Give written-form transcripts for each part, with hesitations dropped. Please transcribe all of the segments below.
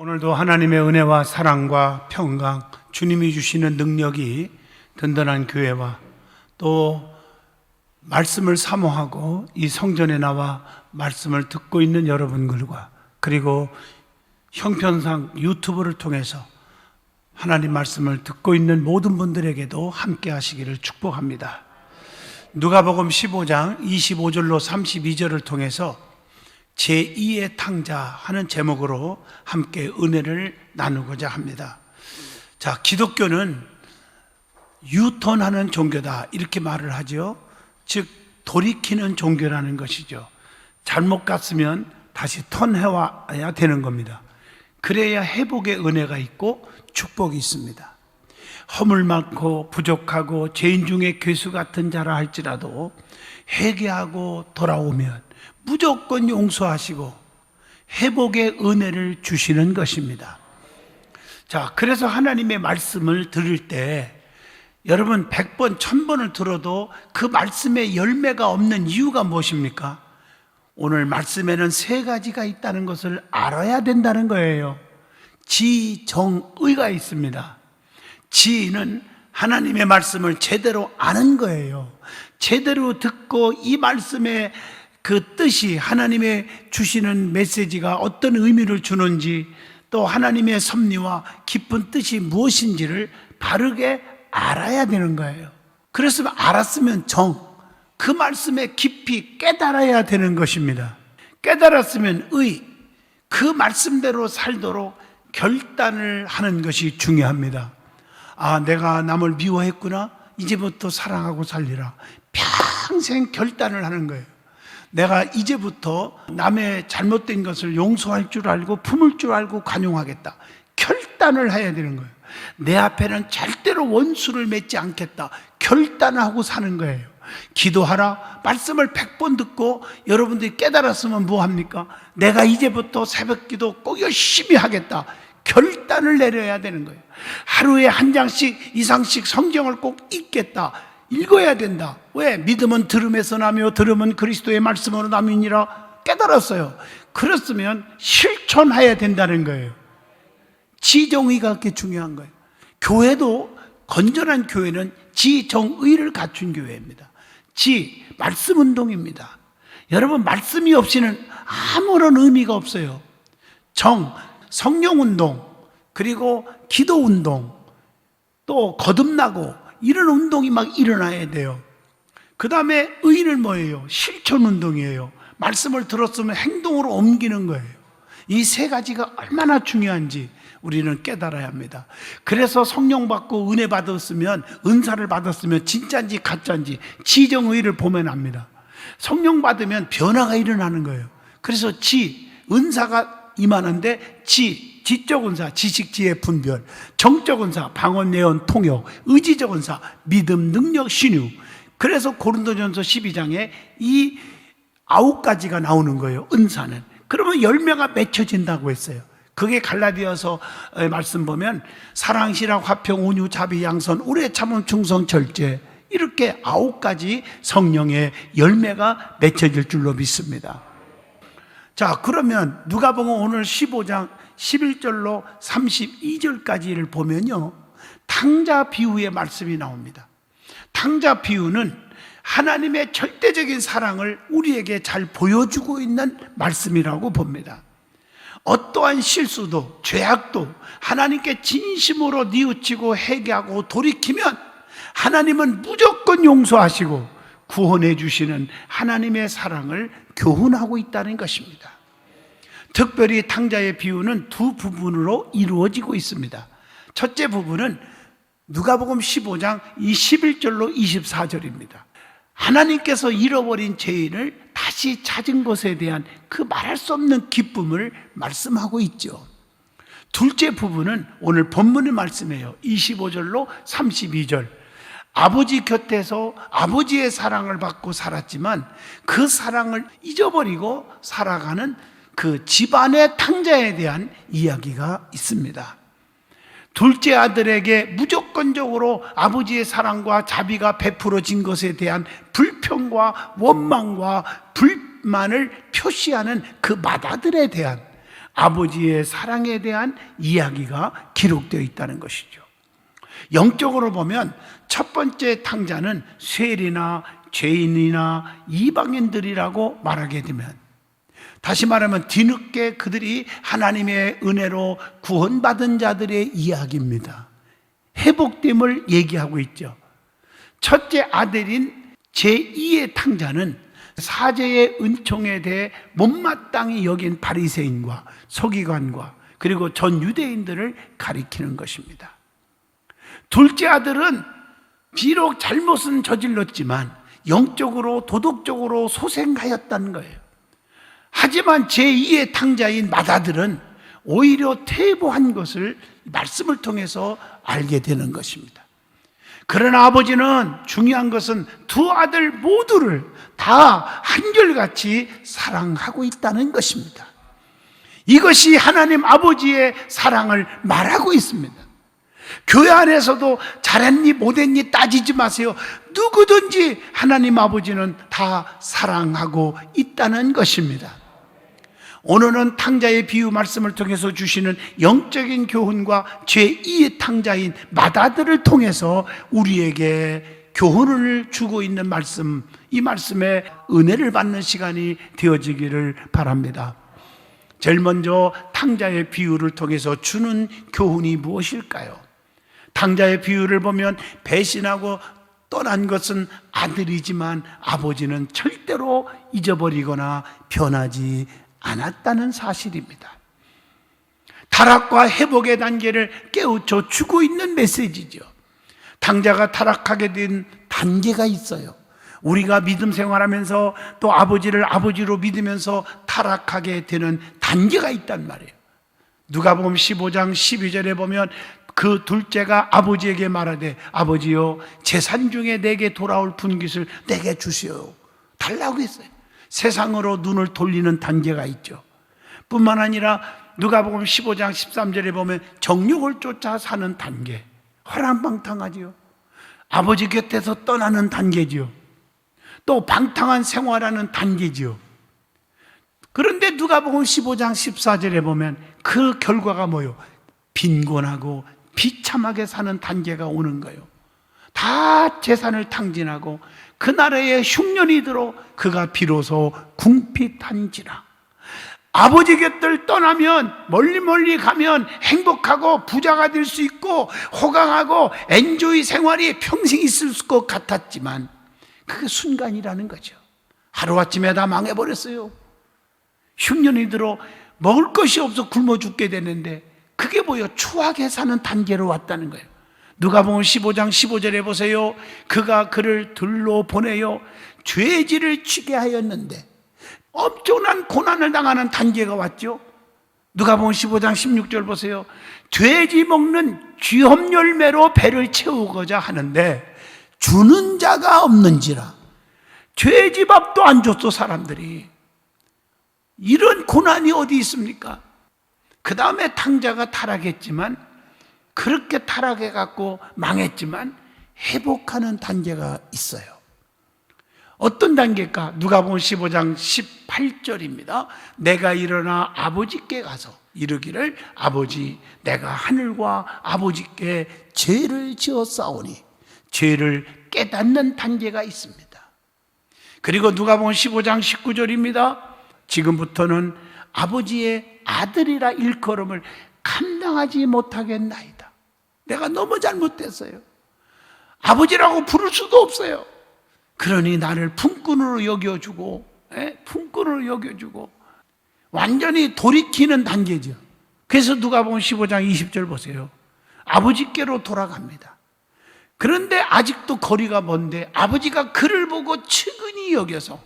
오늘도 하나님의 은혜와 사랑과 평강, 주님이 주시는 능력이 든든한 교회와 또 말씀을 사모하고 이 성전에 나와 말씀을 듣고 있는 여러분들과 그리고 형편상 유튜브를 통해서 하나님 말씀을 듣고 있는 모든 분들에게도 함께 하시기를 축복합니다. 누가복음 15장 25절로 32절을 통해서 제2의 탕자 하는 제목으로 함께 은혜를 나누고자 합니다. 자, 기독교는 유턴하는 종교다 이렇게 말을 하죠. 즉 돌이키는 종교라는 것이죠. 잘못 갔으면 다시 턴해와야 되는 겁니다. 그래야 회복의 은혜가 있고 축복이 있습니다. 허물 많고 부족하고 죄인 중에 괴수 같은 자라 할지라도 회개하고 돌아오면 무조건 용서하시고 회복의 은혜를 주시는 것입니다. 자, 그래서 하나님의 말씀을 들을 때 여러분 100번, 1000번을 들어도 그 말씀에 열매가 없는 이유가 무엇입니까? 오늘 말씀에는 세 가지가 있다는 것을 알아야 된다는 거예요. 지, 정, 의가 있습니다. 지는 하나님의 말씀을 제대로 아는 거예요. 제대로 듣고 이 말씀의 그 뜻이 하나님의 주시는 메시지가 어떤 의미를 주는지 또 하나님의 섭리와 깊은 뜻이 무엇인지를 바르게 알아야 되는 거예요. 그래서 알았으면 정, 그 말씀에 깊이 깨달아야 되는 것입니다. 깨달았으면 의, 그 말씀대로 살도록 결단을 하는 것이 중요합니다. 아, 내가 남을 미워했구나. 이제부터 사랑하고 살리라. 평생 결단을 하는 거예요. 내가 이제부터 남의 잘못된 것을 용서할 줄 알고 품을 줄 알고 관용하겠다. 결단을 해야 되는 거예요. 내 앞에는 절대로 원수를 맺지 않겠다. 결단을 하고 사는 거예요. 기도하라. 말씀을 100번 듣고 여러분들이 깨달았으면 뭐합니까? 내가 이제부터 새벽기도 꼭 열심히 하겠다. 결단을 내려야 되는 거예요. 하루에 한 장씩 이상씩 성경을 꼭 읽겠다. 읽어야 된다. 왜? 믿음은 들음에서 나며 들음은 그리스도의 말씀으로 남이니라 깨달았어요. 그렇으면 실천해야 된다는 거예요. 지정의가 그렇게 중요한 거예요. 교회도 건전한 교회는 지정의를 갖춘 교회입니다. 지, 말씀 운동입니다. 여러분 말씀이 없이는 아무런 의미가 없어요. 정, 성령 운동, 그리고 기도 운동, 또 거듭나고 이런 운동이 막 일어나야 돼요. 그 다음에 의는 뭐예요? 실천 운동이에요. 말씀을 들었으면 행동으로 옮기는 거예요. 이 세 가지가 얼마나 중요한지 우리는 깨달아야 합니다. 그래서 성령 받고 은혜 받았으면, 은사를 받았으면 진짜인지 가짜인지 지정의를 보면 압니다. 성령 받으면 변화가 일어나는 거예요. 그래서 은사가 임하는데 지적 은사, 지식, 지혜, 분별, 정적 은사, 방언, 예언, 통역, 의지적 은사, 믿음, 능력, 신유. 그래서 고린도전서 12장에 이 9가지가 나오는 거예요. 은사는. 그러면 열매가 맺혀진다고 했어요. 그게 갈라디아서 말씀 보면 사랑, 신앙, 화평, 온유, 자비, 양선, 오래 참음, 충성, 절제, 이렇게 9가지 성령의 열매가 맺혀질 줄로 믿습니다. 자, 그러면 누가복음 오늘 15장 11절로 32절까지를 보면요, 탕자 비유의 말씀이 나옵니다. 탕자 비유는 하나님의 절대적인 사랑을 우리에게 잘 보여주고 있는 말씀이라고 봅니다. 어떠한 실수도 죄악도 하나님께 진심으로 뉘우치고 회개하고 돌이키면 하나님은 무조건 용서하시고 구원해 주시는 하나님의 사랑을 교훈하고 있다는 것입니다. 특별히 탕자의 비유는 두 부분으로 이루어지고 있습니다. 첫째 부분은 누가복음 15장 21절로 24절입니다. 하나님께서 잃어버린 죄인을 다시 찾은 것에 대한 그 말할 수 없는 기쁨을 말씀하고 있죠. 둘째 부분은 오늘 본문의 말씀이에요. 25절로 32절. 아버지 곁에서 아버지의 사랑을 받고 살았지만 그 사랑을 잊어버리고 살아가는 그 집안의 탕자에 대한 이야기가 있습니다. 둘째 아들에게 무조건적으로 아버지의 사랑과 자비가 베풀어진 것에 대한 불평과 원망과 불만을 표시하는 그 맏아들에 대한 아버지의 사랑에 대한 이야기가 기록되어 있다는 것이죠. 영적으로 보면 첫 번째 탕자는 쇠리나 죄인이나 이방인들이라고 말하게 되면, 다시 말하면 뒤늦게 그들이 하나님의 은혜로 구원받은 자들의 이야기입니다. 회복됨을 얘기하고 있죠. 첫째 아들인 제2의 탕자는 사제의 은총에 대해 못마땅히 여긴 바리새인과 서기관과 그리고 전 유대인들을 가리키는 것입니다. 둘째 아들은 비록 잘못은 저질렀지만 영적으로 도덕적으로 소생하였다는 거예요. 하지만 제2의 탕자인 맏아들은 오히려 퇴보한 것을 말씀을 통해서 알게 되는 것입니다. 그러나 아버지는 중요한 것은 두 아들 모두를 다 한결같이 사랑하고 있다는 것입니다. 이것이 하나님 아버지의 사랑을 말하고 있습니다. 교회 안에서도 잘했니 못했니 따지지 마세요. 누구든지 하나님 아버지는 다 사랑하고 있다는 것입니다. 오늘은 탕자의 비유 말씀을 통해서 주시는 영적인 교훈과 제2의 탕자인 맏아들을 통해서 우리에게 교훈을 주고 있는 말씀, 이 말씀에 은혜를 받는 시간이 되어지기를 바랍니다. 제일 먼저 탕자의 비유를 통해서 주는 교훈이 무엇일까요? 탕자의 비유를 보면 배신하고 떠난 것은 아들이지만 아버지는 절대로 잊어버리거나 변하지 않았다는 사실입니다. 타락과 회복의 단계를 깨우쳐 주고 있는 메시지죠. 탕자가 타락하게 된 단계가 있어요. 우리가 믿음 생활하면서 또 아버지를 아버지로 믿으면서 타락하게 되는 단계가 있단 말이에요. 누가복음 15장 12절에 보면 그 둘째가 아버지에게 말하되 아버지여 재산 중에 내게 돌아올 분깃을 내게 주시오 달라고 했어요. 세상으로 눈을 돌리는 단계가 있죠. 뿐만 아니라 누가복음 15장 13절에 보면 정욕을 쫓아 사는 단계, 허랑방탕하지요. 아버지 곁에서 떠나는 단계지요. 또 방탕한 생활하는 단계지요. 그런데 누가복음 15장 14절에 보면 그 결과가 뭐요? 빈곤하고 비참하게 사는 단계가 오는 거예요. 다 재산을 탕진하고 그 나라에 흉년이 들어 그가 비로소 궁핍한지라. 아버지 곁을 떠나면 멀리 가면 행복하고 부자가 될 수 있고 호강하고 엔조이 생활이 평생 있을 것 같았지만 그게 순간이라는 거죠. 하루아침에 다 망해버렸어요. 흉년이 들어 먹을 것이 없어 굶어 죽게 되는데 그게 뭐예요? 추하게 사는 단계로 왔다는 거예요. 누가복음 15장 15절에 보세요. 그가 그를 들로 보내요 죄질을 치게 하였는데 엄청난 고난을 당하는 단계가 왔죠. 누가복음 15장 16절 보세요. 돼지 먹는 쥐험 열매로 배를 채우고자 하는데 주는 자가 없는지라. 돼지 밥도 안 줬어 사람들이. 이런 고난이 어디 있습니까? 그 다음에 탕자가 타락했지만 그렇게 타락해갖고 망했지만 회복하는 단계가 있어요. 어떤 단계일까? 누가복음 15장 18절입니다. 내가 일어나 아버지께 가서 이르기를 아버지 내가 하늘과 아버지께 죄를 지었사오니 죄를 깨닫는 단계가 있습니다. 그리고 누가복음 15장 19절입니다. 지금부터는 아버지의 아들이라 일컬음을 감당하지 못하겠나이다. 내가 너무 잘못됐어요. 아버지라고 부를 수도 없어요. 그러니 나를 품꾼으로 여겨주고, 품꾼으로 여겨주고, 완전히 돌이키는 단계죠. 그래서 누가복음 15장 20절 보세요. 아버지께로 돌아갑니다. 그런데 아직도 거리가 먼데 아버지가 그를 보고 측은히 여겨서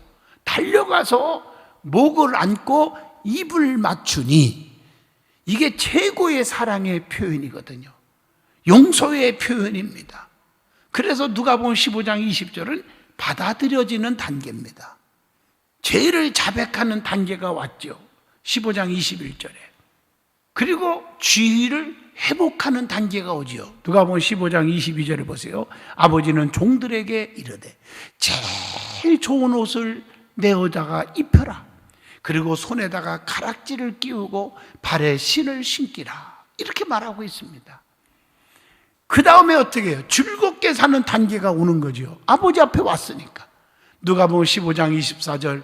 달려가서 목을 안고 입을 맞추니, 이게 최고의 사랑의 표현이거든요. 용서의 표현입니다. 그래서 누가복음 15장 20절은 받아들여지는 단계입니다. 죄를 자백하는 단계가 왔죠. 15장 21절에. 그리고 죄를 회복하는 단계가 오지요. 누가복음 15장 22절에 보세요. 아버지는 종들에게 이르되 제일 좋은 옷을 내어다가 입혀라. 그리고 손에다가 가락지를 끼우고 발에 신을 신기라. 이렇게 말하고 있습니다. 그 다음에 어떻게 해요? 즐겁게 사는 단계가 오는 거죠. 아버지 앞에 왔으니까. 누가복음 15장 24절,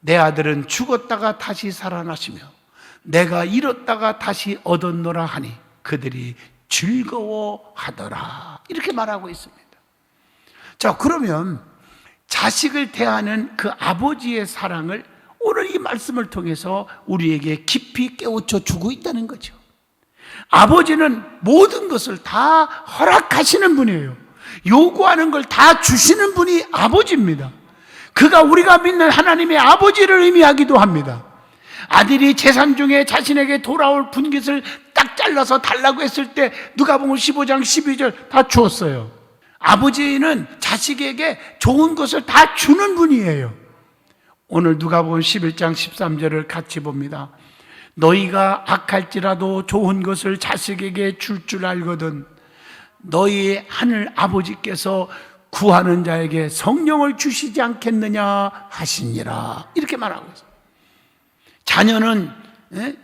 내 아들은 죽었다가 다시 살아나시며 내가 잃었다가 다시 얻었노라 하니 그들이 즐거워하더라. 이렇게 말하고 있습니다. 자, 그러면 자식을 대하는 그 아버지의 사랑을 오늘 이 말씀을 통해서 우리에게 깊이 깨우쳐 주고 있다는 거죠. 아버지는 모든 것을 다 허락하시는 분이에요. 요구하는 걸 다 주시는 분이 아버지입니다. 그가 우리가 믿는 하나님의 아버지를 의미하기도 합니다. 아들이 재산 중에 자신에게 돌아올 분깃을 딱 잘라서 달라고 했을 때 누가복음 15장 12절 다 주었어요. 아버지는 자식에게 좋은 것을 다 주는 분이에요. 오늘 누가복음 11장 13절을 같이 봅니다. 너희가 악할지라도 좋은 것을 자식에게 줄 줄 알거든 너희 하늘 아버지께서 구하는 자에게 성령을 주시지 않겠느냐 하시니라. 이렇게 말하고 있어요. 자녀는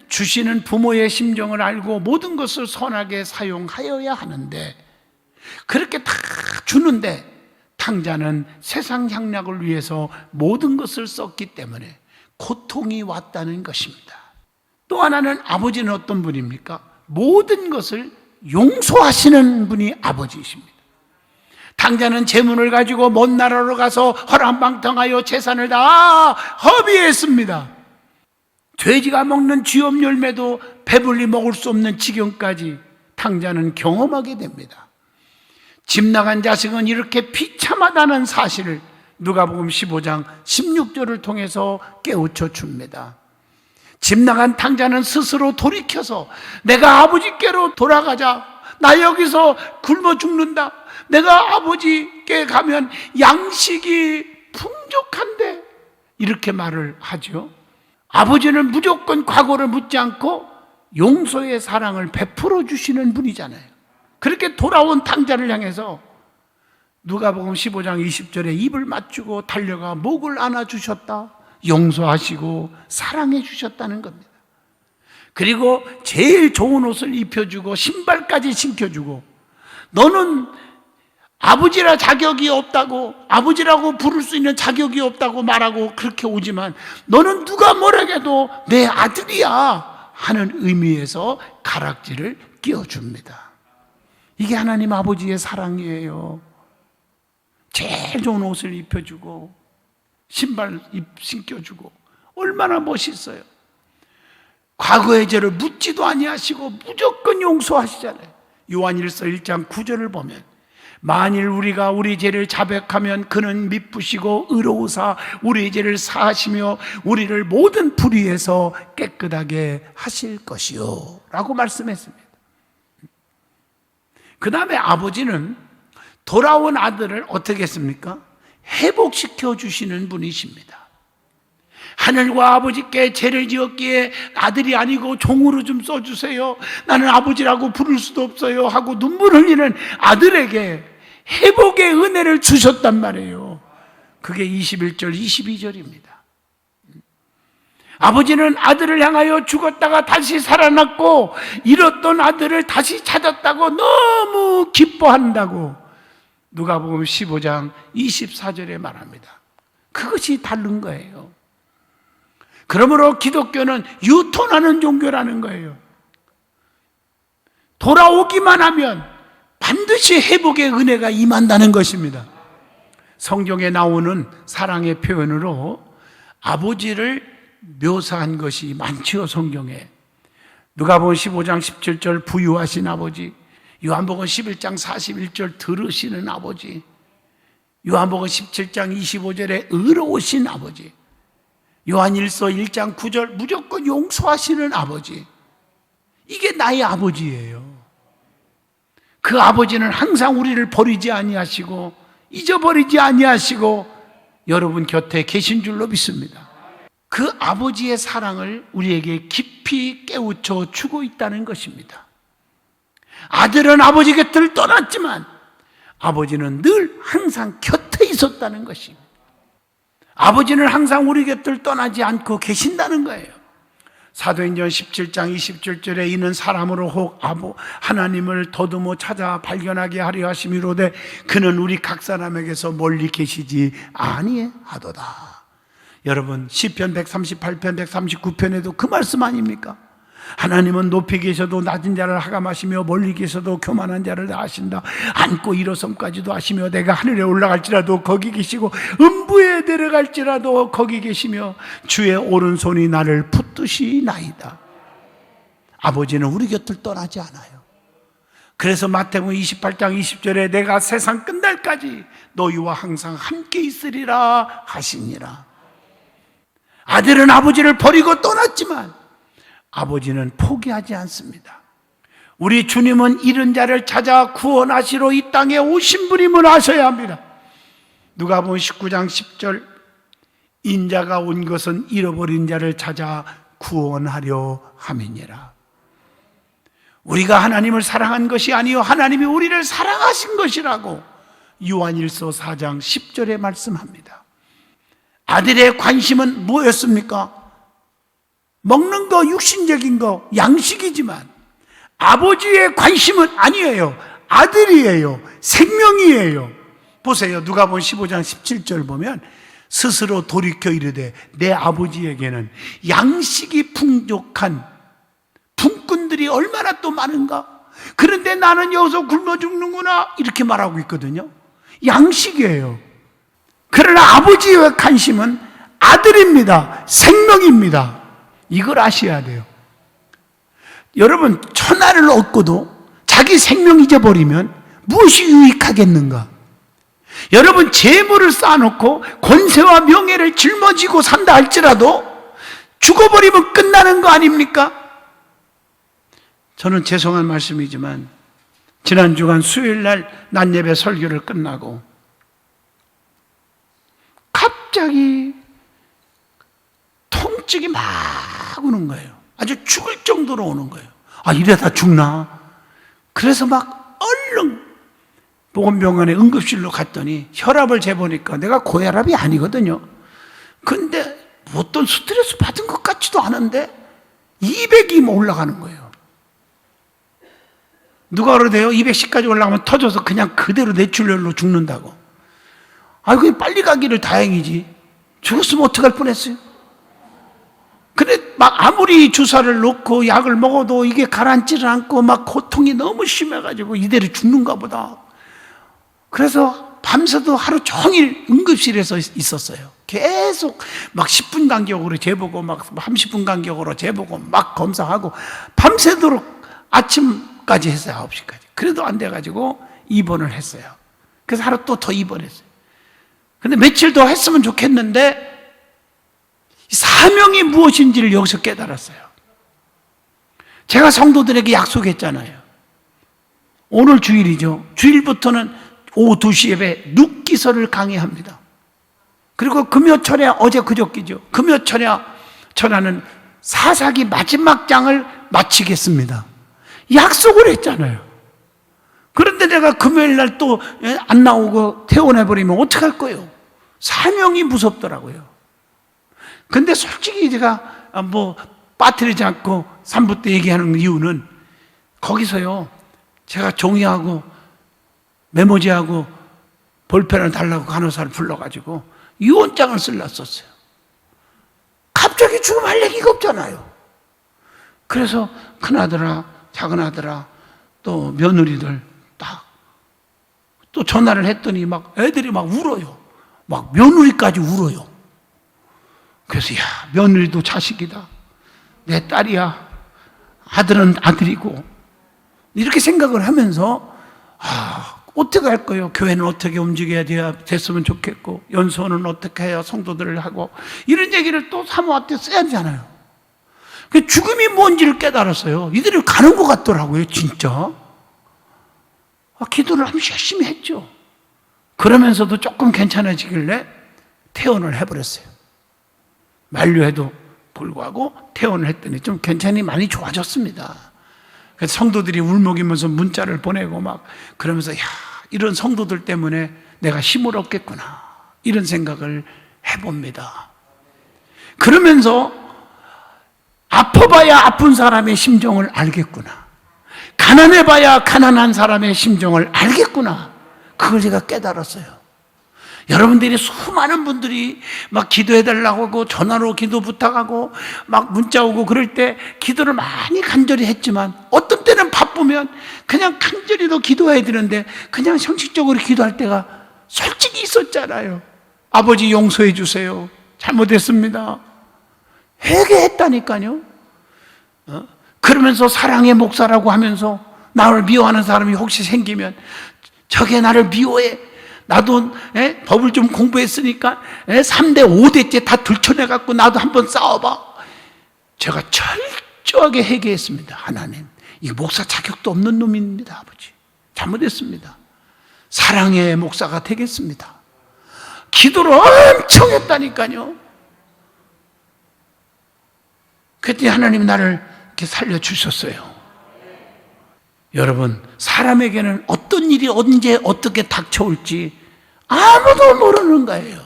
주시는 부모의 심정을 알고 모든 것을 선하게 사용하여야 하는데 그렇게 다 주는데 탕자는 세상 향락을 위해서 모든 것을 썼기 때문에 고통이 왔다는 것입니다. 또 하나는 아버지는 어떤 분입니까? 모든 것을 용서하시는 분이 아버지이십니다. 탕자는 재물을 가지고 먼 나라로 가서 허랑방탕하여 재산을 다 허비했습니다. 돼지가 먹는 쥐업 열매도 배불리 먹을 수 없는 지경까지 탕자는 경험하게 됩니다. 집 나간 자식은 이렇게 비참하다는 사실을 누가복음 15장 16절을 통해서 깨우쳐 줍니다. 집 나간 탕자는 스스로 돌이켜서 내가 아버지께로 돌아가자. 나 여기서 굶어 죽는다. 내가 아버지께 가면 양식이 풍족한데 이렇게 말을 하죠. 아버지는 무조건 과거를 묻지 않고 용서의 사랑을 베풀어 주시는 분이잖아요. 그렇게 돌아온 탕자를 향해서 누가복음 15장 20절에 입을 맞추고 달려가 목을 안아주셨다. 용서하시고 사랑해 주셨다는 겁니다. 그리고 제일 좋은 옷을 입혀주고 신발까지 신겨주고 너는 아버지라 자격이 없다고 아버지라고 부를 수 있는 자격이 없다고 말하고 그렇게 오지만 너는 누가 뭐라 해도 내 아들이야 하는 의미에서 가락지를 끼워줍니다. 이게 하나님 아버지의 사랑이에요. 제일 좋은 옷을 입혀주고 신발 신겨주고 얼마나 멋있어요. 과거의 죄를 묻지도 아니하시고 무조건 용서하시잖아요. 요한일서 1장 9절을 보면 만일 우리가 우리 죄를 자백하면 그는 미쁘시고 의로우사 우리 죄를 사하시며 우리를 모든 불의에서 깨끗하게 하실 것이요 라고 말씀했습니다. 그 다음에 아버지는 돌아온 아들을 어떻게 했습니까? 회복시켜 주시는 분이십니다. 하늘과 아버지께 죄를 지었기에 아들이 아니고 종으로 좀 써주세요. 나는 아버지라고 부를 수도 없어요 하고 눈물 흘리는 아들에게 회복의 은혜를 주셨단 말이에요. 그게 21절 22절입니다. 아버지는 아들을 향하여 죽었다가 다시 살아났고 잃었던 아들을 다시 찾았다고 너무 기뻐한다고 누가복음 15장 24절에 말합니다. 그것이 다른 거예요. 그러므로 기독교는 유턴하는 종교라는 거예요. 돌아오기만 하면 반드시 회복의 은혜가 임한다는 것입니다. 성경에 나오는 사랑의 표현으로 아버지를 묘사한 것이 많지요. 성경에 누가복음 15장 17절 부유하신 아버지, 요한복음 11장 41절 들으시는 아버지, 요한복음 17장 25절에 의로우신 아버지, 요한일서 1장 9절 무조건 용서하시는 아버지. 이게 나의 아버지예요. 그 아버지는 항상 우리를 버리지 아니하시고 잊어버리지 아니하시고 여러분 곁에 계신 줄로 믿습니다. 그 아버지의 사랑을 우리에게 깊이 깨우쳐 주고 있다는 것입니다. 아들은 아버지 곁을 떠났지만 아버지는 늘 항상 곁에 있었다는 것입니다. 아버지는 항상 우리 곁을 떠나지 않고 계신다는 거예요. 사도행전 17장 27절에 이는 사람으로 혹 하나님을 더듬어 찾아 발견하게 하려 하심이로되 그는 우리 각 사람에게서 멀리 계시지 아니하도다. 여러분, 시편 138편 139편에도 그 말씀 아닙니까? 하나님은 높이 계셔도 낮은 자를 하감하시며 멀리 계셔도 교만한 자를 아신다. 앉고 일어섬까지도 아시며 내가 하늘에 올라갈지라도 거기 계시고 음부에 내려갈지라도 거기 계시며 주의 오른손이 나를 붙드시나이다. 아버지는 우리 곁을 떠나지 않아요. 그래서 마태복음 28장 20절에 내가 세상 끝날까지 너희와 항상 함께 있으리라 하시니라. 아들은 아버지를 버리고 떠났지만 아버지는 포기하지 않습니다. 우리 주님은 잃은 자를 찾아 구원하시러 이 땅에 오신 분임을 아셔야 합니다. 누가복음 19장 10절 인자가 온 것은 잃어버린 자를 찾아 구원하려 함이니라. 우리가 하나님을 사랑한 것이 아니요 하나님이 우리를 사랑하신 것이라고 요한일서 4장 10절에 말씀합니다. 아들의 관심은 뭐였습니까? 먹는 거, 육신적인 거, 양식이지만 아버지의 관심은 아니에요. 아들이에요. 생명이에요. 보세요. 누가복음 15장 17절 보면 스스로 돌이켜 이르되 내 아버지에게는 양식이 풍족한 품꾼들이 얼마나 또 많은가? 그런데 나는 여기서 굶어 죽는구나 이렇게 말하고 있거든요. 양식이에요. 그러나 아버지의 관심은 아들입니다. 생명입니다. 이걸 아셔야 돼요. 여러분, 천하를 얻고도 자기 생명 잊어버리면 무엇이 유익하겠는가? 여러분, 재물을 쌓아놓고 권세와 명예를 짊어지고 산다 할지라도 죽어버리면 끝나는 거 아닙니까? 저는 죄송한 말씀이지만 지난 주간 수요일날 낮예배 설교를 끝나고 갑자기 통증이 막 오는 거예요. 아주 죽을 정도로 오는 거예요. 아, 이러다 죽나? 그래서 막 얼른 보건병원에 응급실로 갔더니 혈압을 재보니까 내가 고혈압이 아니거든요. 근데 어떤 스트레스 받은 것 같지도 않은데 200이 올라가는 거예요. 누가 그러대요? 210까지 올라가면 터져서 그냥 그대로 뇌출혈로 죽는다고. 아이고, 빨리 가기를 다행이지. 죽었으면 어떡할 뻔했어요? 근데 막 아무리 주사를 놓고 약을 먹어도 이게 가라앉지를 않고 막 고통이 너무 심해가지고 이대로 죽는가 보다. 그래서 밤새도 하루 종일 응급실에서 있었어요. 계속 막 10분 간격으로 재보고 막 30분 간격으로 재보고 막 검사하고 밤새도록 아침까지 했어요. 9시까지. 그래도 안 돼가지고 입원을 했어요. 그래서 하루 또 더 입원했어요. 근데 며칠 더 했으면 좋겠는데 사명이 무엇인지를 여기서 깨달았어요. 제가 성도들에게 약속했잖아요. 오늘 주일이죠. 주일부터는 오후 2시 예배 눕기서를 강의합니다. 그리고 금요철야 어제 그저께죠. 금요철야 철야는 사사기 마지막 장을 마치겠습니다. 약속을 했잖아요. 그런데 내가 금요일 날 또 안 나오고 퇴원해버리면 어떡할 거예요? 사명이 무섭더라고요. 근데 솔직히 제가 뭐 빠뜨리지 않고 3부 때 얘기하는 이유는 거기서요, 제가 종이하고 메모지하고 볼펜을 달라고 간호사를 불러가지고 유언장을 쓸렀었어요. 갑자기 죽으면 할 얘기가 없잖아요. 그래서 큰아들아, 작은아들아, 또 며느리들 딱 또 전화를 했더니 막 애들이 막 울어요. 막 며느리까지 울어요. 그래서 야, 며느리도 자식이다. 내 딸이야. 아들은 아들이고. 이렇게 생각을 하면서 어떻게 할 거예요? 교회는 어떻게 움직여야 됐으면 좋겠고, 연수원은 어떻게 해야 성도들을 하고, 이런 얘기를 또 사모한테 써야 되잖아요. 죽음이 뭔지를 깨달았어요. 이들이 가는 것 같더라고요, 진짜. 기도를 아주 열심히 했죠. 그러면서도 조금 괜찮아지길래 퇴원을 해버렸어요. 만류에도 불구하고 퇴원을 했더니 좀 괜찮이 많이 좋아졌습니다. 그래서 성도들이 울먹이면서 문자를 보내고 막 그러면서 야, 이런 성도들 때문에 내가 힘을 얻겠구나 이런 생각을 해봅니다. 그러면서 아파봐야 아픈 사람의 심정을 알겠구나. 가난해봐야 가난한 사람의 심정을 알겠구나. 그걸 제가 깨달았어요. 여러분들이 수많은 분들이 막 기도해달라고 하고 전화로 기도 부탁하고 막 문자 오고 그럴 때 기도를 많이 간절히 했지만 어떤 때는 바쁘면 그냥 간절히 더 기도해야 되는데 그냥 형식적으로 기도할 때가 솔직히 있었잖아요. 아버지 용서해 주세요. 잘못했습니다. 회개했다니까요. 그러면서 사랑의 목사라고 하면서 나를 미워하는 사람이 혹시 생기면 저게 나를 미워해. 나도 법을 좀 공부했으니까 3대 5대째 다 들춰내갖고 나도 한번 싸워봐. 제가 철저하게 회개했습니다. 하나님, 이 목사 자격도 없는 놈입니다. 아버지, 잘못했습니다. 사랑의 목사가 되겠습니다. 기도를 엄청 했다니까요. 그때 하나님 나를 이렇게 살려주셨어요. 여러분, 사람에게는 어떤 일이 언제 어떻게 닥쳐올지 아무도 모르는 거예요.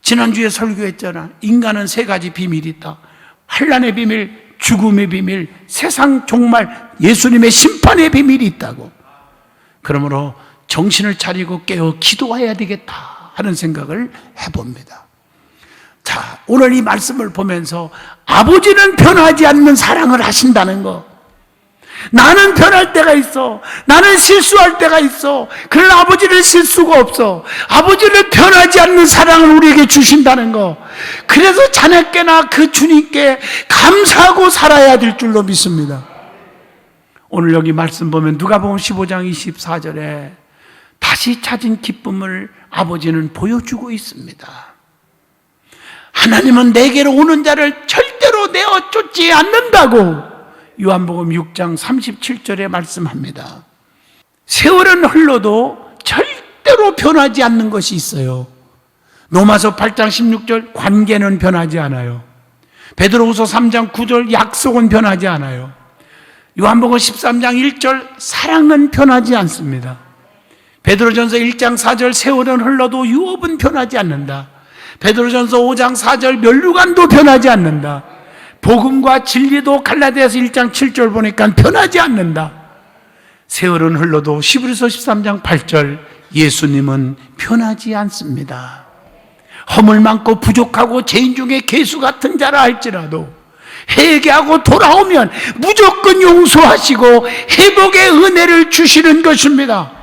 지난주에 설교했잖아. 인간은 3가지 비밀이 있다. 환난의 비밀, 죽음의 비밀, 세상 종말, 예수님의 심판의 비밀이 있다고. 그러므로 정신을 차리고 깨어 기도해야 되겠다 하는 생각을 해봅니다. 자, 오늘 이 말씀을 보면서 아버지는 변하지 않는 사랑을 하신다는 거. 나는 변할 때가 있어. 나는 실수할 때가 있어. 그러나 아버지는 실수가 없어. 아버지는 변하지 않는 사랑을 우리에게 주신다는 거. 그래서 자네께나 그 주님께 감사하고 살아야 될 줄로 믿습니다. 오늘 여기 말씀 보면 누가복음 15장 24절에 다시 찾은 기쁨을 아버지는 보여주고 있습니다. 하나님은 내게로 오는 자를 절대로 내어 쫓지 않는다고 요한복음 6장 37절에 말씀합니다. 세월은 흘러도 절대로 변하지 않는 것이 있어요. 로마서 8장 16절 관계는 변하지 않아요. 베드로후서 3장 9절 약속은 변하지 않아요. 요한복음 13장 1절 사랑은 변하지 않습니다. 베드로전서 1장 4절 세월은 흘러도 유업은 변하지 않는다. 베드로전서 5장 4절 면류관도 변하지 않는다. 복음과 진리도 갈라디아서 1장 7절 보니까 변하지 않는다. 세월은 흘러도 히브리서 13장 8절 예수님은 변하지 않습니다. 허물 많고 부족하고 죄인 중에 괴수 같은 자라 할지라도 회개하고 돌아오면 무조건 용서하시고 회복의 은혜를 주시는 것입니다.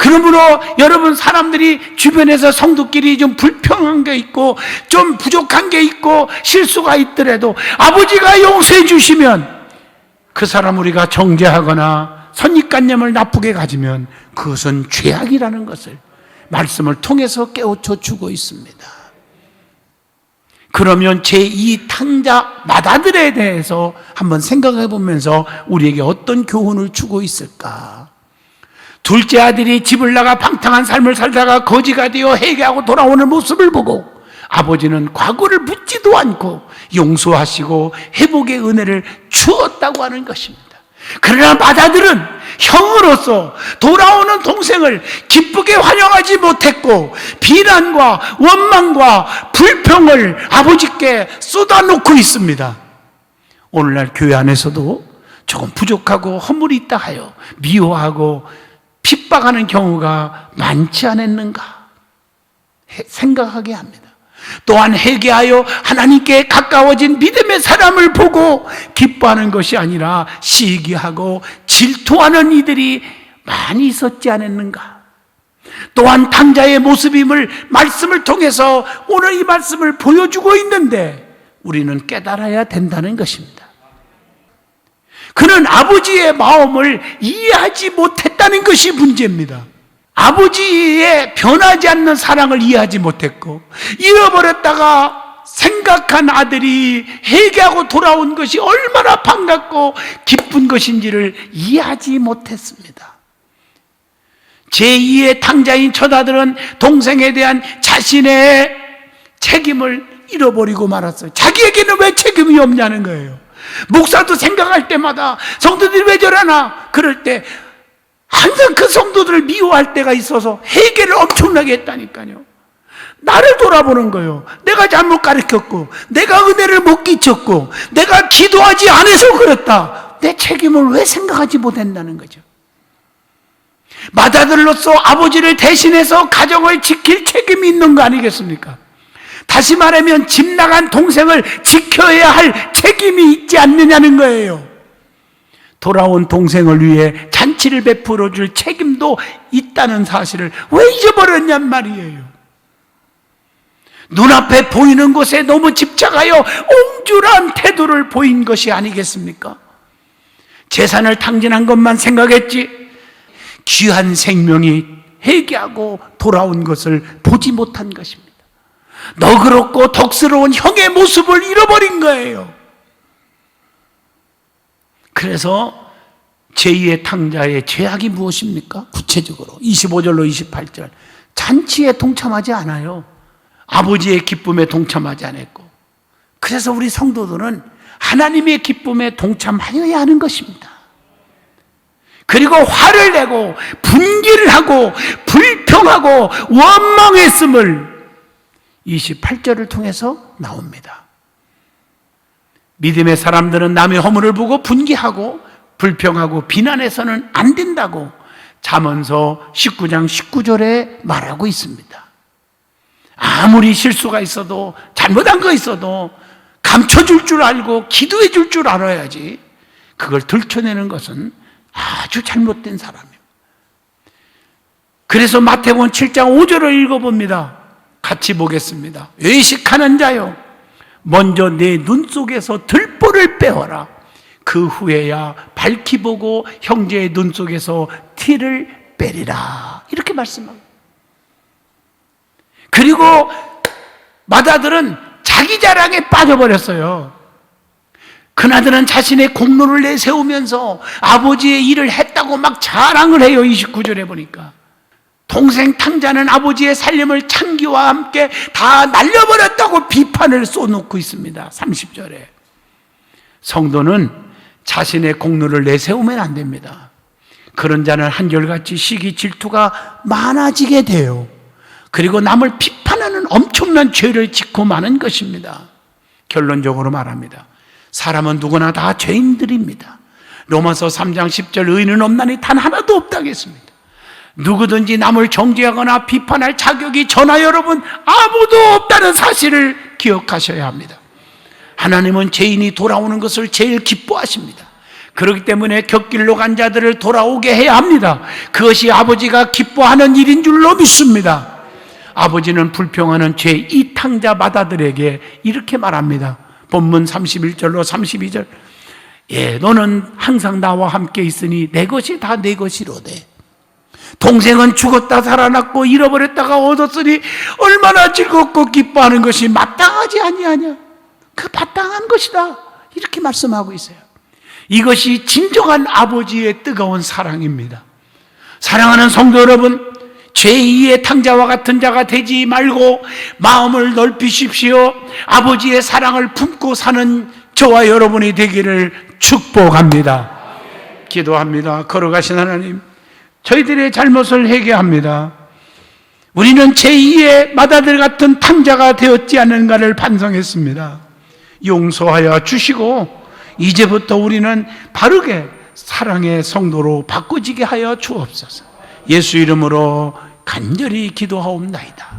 그러므로 여러분, 사람들이 주변에서 성도끼리 좀 불평한 게 있고 좀 부족한 게 있고 실수가 있더라도 아버지가 용서해 주시면 그 사람 우리가 정죄하거나 선입관념을 나쁘게 가지면 그것은 죄악이라는 것을 말씀을 통해서 깨우쳐 주고 있습니다. 그러면 제2 탕자 마다들에 대해서 한번 생각해 보면서 우리에게 어떤 교훈을 주고 있을까? 둘째 아들이 집을 나가 방탕한 삶을 살다가 거지가 되어 회개하고 돌아오는 모습을 보고 아버지는 과거를 묻지도 않고 용서하시고 회복의 은혜를 주었다고 하는 것입니다. 그러나 맏아들은 형으로서 돌아오는 동생을 기쁘게 환영하지 못했고 비난과 원망과 불평을 아버지께 쏟아놓고 있습니다. 오늘날 교회 안에서도 조금 부족하고 허물이 있다 하여 미워하고 핍박하는 경우가 많지 않았는가 생각하게 합니다. 또한 회개하여 하나님께 가까워진 믿음의 사람을 보고 기뻐하는 것이 아니라 시기하고 질투하는 이들이 많이 있었지 않았는가. 또한 탕자의 모습임을 말씀을 통해서 오늘 이 말씀을 보여주고 있는데 우리는 깨달아야 된다는 것입니다. 그는 아버지의 마음을 이해하지 못했다는 것이 문제입니다. 아버지의 변하지 않는 사랑을 이해하지 못했고 잃어버렸다가 생각한 아들이 회개하고 돌아온 것이 얼마나 반갑고 기쁜 것인지를 이해하지 못했습니다. 제2의 탕자인 첫아들은 동생에 대한 자신의 책임을 잃어버리고 말았어요. 자기에게는 왜 책임이 없냐는 거예요. 목사도 생각할 때마다 성도들이 왜 저러나 그럴 때 항상 그 성도들을 미워할 때가 있어서 회개를 엄청나게 했다니까요. 나를 돌아보는 거예요. 내가 잘못 가르쳤고, 내가 은혜를 못 끼쳤고, 내가 기도하지 않아서 그렇다. 내 책임을 왜 생각하지 못했다는 거죠. 맏아들로서 아버지를 대신해서 가정을 지킬 책임이 있는 거 아니겠습니까? 다시 말하면 집 나간 동생을 지켜야 할 책임이 있지 않느냐는 거예요. 돌아온 동생을 위해 잔치를 베풀어 줄 책임도 있다는 사실을 왜 잊어버렸냔 말이에요. 눈앞에 보이는 것에 너무 집착하여 옹졸한 태도를 보인 것이 아니겠습니까? 재산을 탕진한 것만 생각했지 귀한 생명이 회개하고 돌아온 것을 보지 못한 것입니다. 너그럽고 덕스러운 형의 모습을 잃어버린 거예요. 그래서 제2의 탕자의 죄악이 무엇입니까? 구체적으로 25절로 28절 잔치에 동참하지 않아요. 아버지의 기쁨에 동참하지 않았고, 그래서 우리 성도들은 하나님의 기쁨에 동참하여야 하는 것입니다. 그리고 화를 내고 분기를 하고 불평하고 원망했음을 28절을 통해서 나옵니다. 믿음의 사람들은 남의 허물을 보고 분기하고 불평하고 비난해서는 안 된다고 잠언서 19장 19절에 말하고 있습니다. 아무리 실수가 있어도 잘못한 거 있어도 감춰줄 줄 알고 기도해 줄 줄 알아야지, 그걸 들춰내는 것은 아주 잘못된 사람입니다. 그래서 마태복음 7장 5절을 읽어봅니다. 같이 보겠습니다. 외식하는 자요, 먼저 내 눈 속에서 들보를 빼어라. 그 후에야 밝히 보고 형제의 눈 속에서 티를 빼리라. 이렇게 말씀합니다. 그리고 맏아들은 자기 자랑에 빠져버렸어요. 큰아들은 자신의 공로를 내세우면서 아버지의 일을 했다고 막 자랑을 해요. 29절에 보니까 동생 탕자는 아버지의 살림을 창기와 함께 다 날려버렸다고 비판을 쏘놓고 있습니다. 30절에 성도는 자신의 공로를 내세우면 안 됩니다. 그런 자는 한결같이 시기 질투가 많아지게 돼요. 그리고 남을 비판하는 엄청난 죄를 짓고 마는 것입니다. 결론적으로 말합니다. 사람은 누구나 다 죄인들입니다. 로마서 3장 10절 의인은 없나니 단 하나도 없다고 했습니다. 누구든지 남을 정죄하거나 비판할 자격이 저나 여러분 아무도 없다는 사실을 기억하셔야 합니다. 하나님은 죄인이 돌아오는 것을 제일 기뻐하십니다. 그렇기 때문에 곁길로 간 자들을 돌아오게 해야 합니다. 그것이 아버지가 기뻐하는 일인 줄로 믿습니다. 아버지는 불평하는 제2 탕자 맏아들에게 이렇게 말합니다. 본문 31절로 32절. 너는 항상 나와 함께 있으니 내 것이 다 내 것이로되 동생은 죽었다 살아났고 잃어버렸다가 얻었으니 얼마나 즐겁고 기뻐하는 것이 마땅하지 아니하냐. 그 마땅한 것이다. 이렇게 말씀하고 있어요. 이것이 진정한 아버지의 뜨거운 사랑입니다. 사랑하는 성도 여러분, 제2의 탕자와 같은 자가 되지 말고 마음을 넓히십시오. 아버지의 사랑을 품고 사는 저와 여러분이 되기를 축복합니다. 기도합니다. 걸어가신 하나님, 저희들의 잘못을 회개합니다. 우리는 제2의 맏아들 같은 탕자가 되었지 않은가를 반성했습니다. 용서하여 주시고 이제부터 우리는 바르게 사랑의 성도로 바꿔지게 하여 주옵소서. 예수 이름으로 간절히 기도하옵나이다.